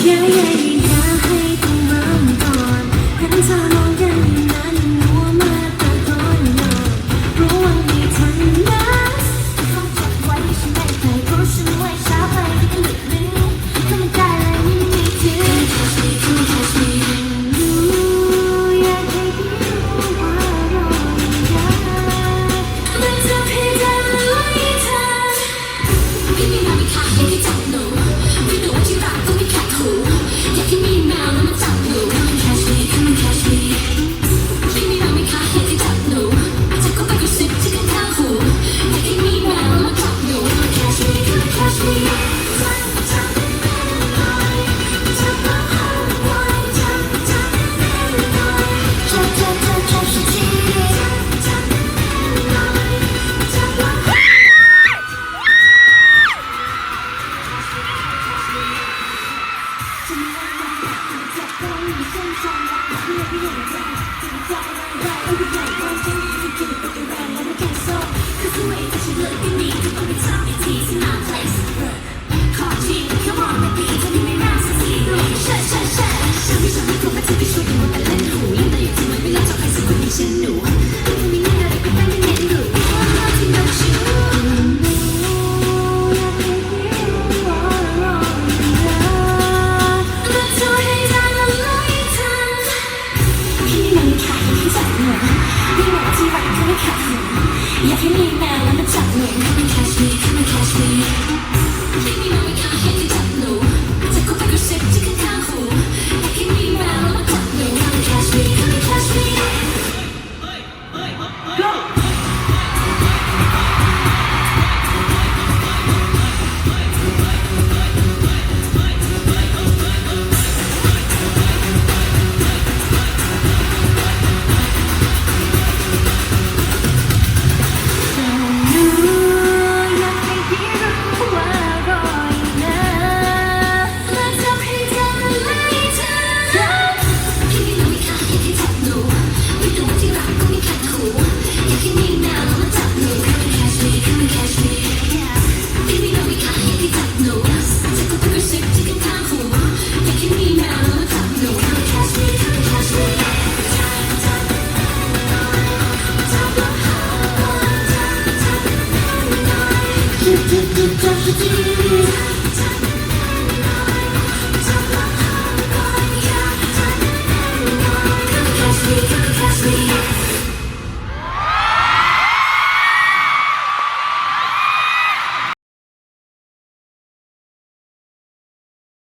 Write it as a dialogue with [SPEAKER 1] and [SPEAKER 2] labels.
[SPEAKER 1] เยอะแยะยิ่งหาให้ต้องเริ่มก่อนเห็นเธอมองกันนานยิ่งมัวมาแต่ก่อนนอนรู้ว่ามีทันนะต้องจดไว้ฉันไม่เคยรู้ฉันไว้ช้าไปก็หลุดลืมถ้ามันได้อะไรไม่มีถึงรู้อยากให้พี่รู้ว่ารอยังได้มันจะเพียงแต่ไว้เธอไม่มีมาไม่ขาดให้ที่จับหนูไม่รู้ว่าที่รักก็ไม่ขาดหูอยากให้มีแมวแล้วมาจับหนู Come and catch me Come and catch me ไม่มีมาไม่ขาดให้ที่จับหนูจะเข้าไปกระซิบที่ข้างหูอยากให้มีแมวแล้วมาจับหนู Come and catch me Come and catch me จับได้แน่หน่อยจับมาเอาไว้จับได้แน่หน่อยจับสักทีจับได้แน่หน่อยจับมาเอาฉันไม่ควรมาที่ไปช่วยกันหมดแต่เล่นหูยังแต่อยู่ที่มันไม่เล่าจากใครสักคนที่ฉันหนู